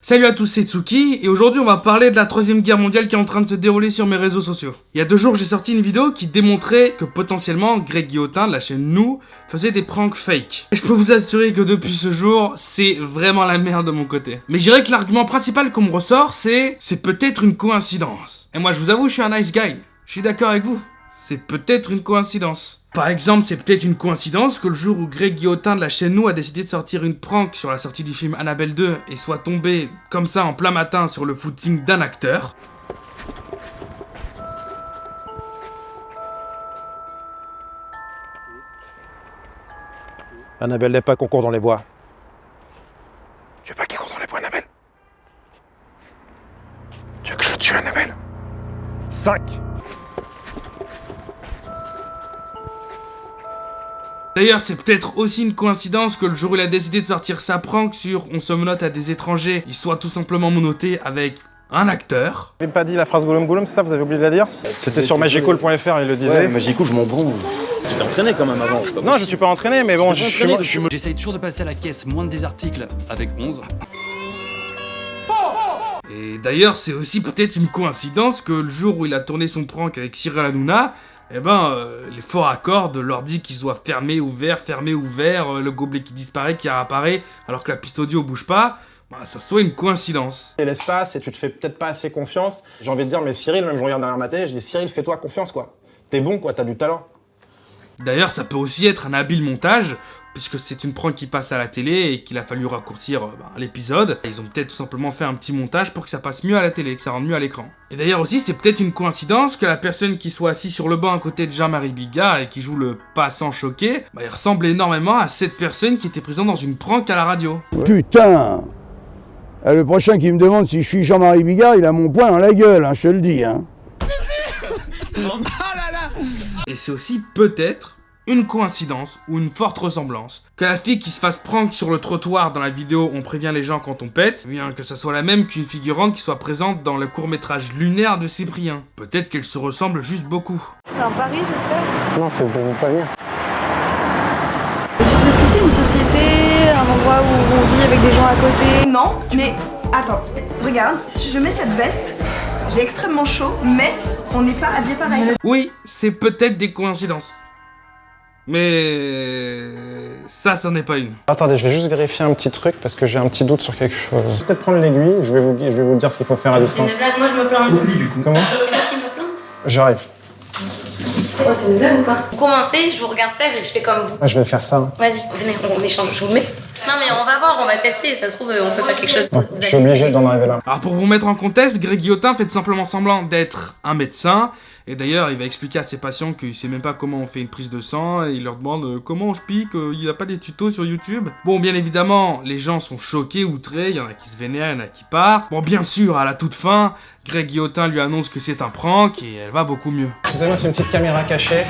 Salut à tous, c'est Tsuki, et aujourd'hui on va parler de la troisième guerre mondiale qui est en train de se dérouler sur mes réseaux sociaux. Il y a 2 jours j'ai sorti une vidéo qui démontrait que potentiellement Greg Guillotin de la chaîne Nous faisait des pranks fake. Et je peux vous assurer que depuis ce jour, c'est vraiment la merde de mon côté. Mais je dirais que l'argument principal qu'on me ressort, c'est peut-être une coïncidence. Et moi je vous avoue, je suis un nice guy, je suis d'accord avec vous. C'est peut-être une coïncidence. Par exemple, c'est peut-être une coïncidence que le jour où Greg Guillotin de la chaîne Nous a décidé de sortir une prank sur la sortie du film Annabelle 2 et soit tombé comme ça en plein matin sur le footing d'un acteur. Annabelle n'est pas qu'on court dans les bois. Je veux pas qu'elle court dans les bois, Annabelle. Tu veux que je tue Annabelle? 5. D'ailleurs, c'est peut-être aussi une coïncidence que le jour où il a décidé de sortir sa prank sur On se menotte à des étrangers, il soit tout simplement menotté avec un acteur. Vous n'avez pas dit la phrase Gollum Gollum, c'est ça? Vous avez oublié de la dire? C'était sur magicool.fr, il le disait. Ouais, Magicool, je m'en branle. Tu t'es entraîné quand même avant. Non, je suis pas entraîné, mais bon, J'essaye toujours de passer à la caisse moins de 10 articles avec 11. Et d'ailleurs, c'est aussi peut-être une coïncidence que le jour où il a tourné son prank avec Cyril Hanouna, les faux raccords de l'ordi qui soit fermé, ouvert, le gobelet qui disparaît, qui réapparaît, alors que la piste audio bouge pas, ça soit une coïncidence. Et l'espace, et tu te fais peut-être pas assez confiance. J'ai envie de dire, mais Cyril, même je regarde derrière ma télé, je dis Cyril, fais-toi confiance, quoi. T'es bon, quoi, t'as du talent. D'ailleurs, ça peut aussi être un habile montage, puisque c'est une prank qui passe à la télé et qu'il a fallu raccourcir l'épisode. Ils ont peut-être tout simplement fait un petit montage pour que ça passe mieux à la télé, que ça rende mieux à l'écran. Et d'ailleurs aussi, c'est peut-être une coïncidence que la personne qui soit assise sur le banc à côté de Jean-Marie Bigard et qui joue le passant choqué, il ressemble énormément à cette personne qui était présente dans une prank à la radio. Putain! Le prochain qui me demande si je suis Jean-Marie Bigard, il a mon poing dans la gueule, hein, je te le dis. Hein. Et c'est aussi peut-être une coïncidence ou une forte ressemblance que la fille qui se fasse prank sur le trottoir dans la vidéo On prévient les gens quand on pète, bien que ça soit la même qu'une figurante qui soit présente dans le court-métrage Lunaire de Cyprien. Peut-être qu'elle se ressemble juste beaucoup. C'est un pari, j'espère. Non, c'est pour vous prévenir. C'est spécial, une société, un endroit où on vit avec des gens à côté. Non, mais attends, regarde, si je mets cette veste, j'ai extrêmement chaud, mais on n'est pas habillé pareil. Oui, c'est peut-être des coïncidences. Mais ça n'est pas une. Attendez, je vais juste vérifier un petit truc parce que j'ai un petit doute sur quelque chose. Peut-être prendre l'aiguille, je vais vous dire ce qu'il faut faire à distance. C'est une blague, moi je me plains. Comment? C'est moi qui me plainte. J'arrive. Oh, c'est une blague ou quoi? Vous commencez, je vous regarde faire et je fais comme vous. Ouais, je vais faire ça. Vas-y, venez, on échange, je vous le mets. Non mais on va voir, on va tester, ça se trouve on peut faire quelque chose. Ouais, je suis obligé d'en arriver là. Alors pour vous mettre en contexte, Greg Guillotin fait tout simplement semblant d'être un médecin. Et d'ailleurs, il va expliquer à ses patients qu'il sait même pas comment on fait une prise de sang. Et il leur demande comment on pique, il n'y a pas des tutos sur YouTube. Bon, bien évidemment, les gens sont choqués, outrés, il y en a qui se vénèrent, il y en a qui partent. Bon, bien sûr, à la toute fin, Greg Guillotin lui annonce que c'est un prank et elle va beaucoup mieux. Excusez-moi, c'est une petite caméra cachée.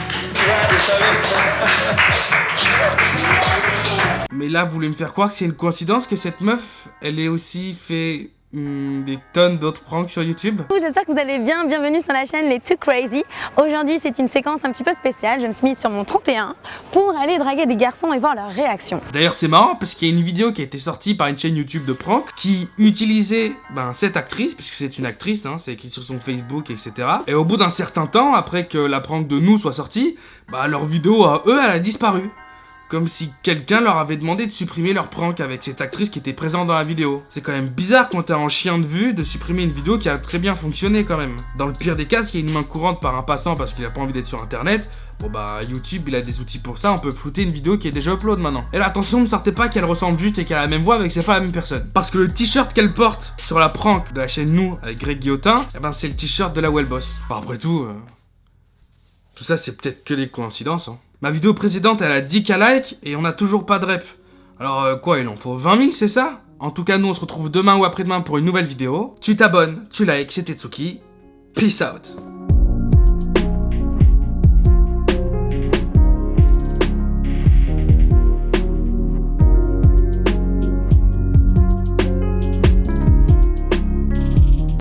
Mais là, vous voulez me faire croire que c'est une coïncidence que cette meuf, elle ait aussi fait des tonnes d'autres pranks sur YouTube. J'espère que vous allez bien, bienvenue sur la chaîne Les Too Crazy. Aujourd'hui c'est une séquence un petit peu spéciale, je me suis mise sur mon 31 pour aller draguer des garçons et voir leur réaction. D'ailleurs c'est marrant parce qu'il y a une vidéo qui a été sortie par une chaîne YouTube de prank qui utilisait cette actrice, puisque c'est une actrice, c'est écrit sur son Facebook, etc. Et au bout d'un certain temps, après que la prank de Nous soit sortie, leur vidéo à eux, elle a disparu. Comme si quelqu'un leur avait demandé de supprimer leur prank avec cette actrice qui était présente dans la vidéo. C'est quand même bizarre quand t'es en chien de vue de supprimer une vidéo qui a très bien fonctionné quand même. Dans le pire des cas, s'il y a une main courante par un passant parce qu'il a pas envie d'être sur internet, YouTube il a des outils pour ça, on peut flouter une vidéo qui est déjà upload maintenant. Et là attention, ne sortez pas qu'elle ressemble juste et qu'elle a la même voix mais que c'est pas la même personne. Parce que le t-shirt qu'elle porte sur la prank de la chaîne Nous avec Greg Guillotin, c'est le t-shirt de la Wellboss. Après tout ça c'est peut-être que des coïncidences. Ma vidéo précédente elle a 10K likes et on a toujours pas de rep. Alors quoi, il en faut 20 000 c'est ça? En tout cas nous on se retrouve demain ou après-demain pour une nouvelle vidéo. Tu t'abonnes, tu likes, c'était Tsuki. Peace out.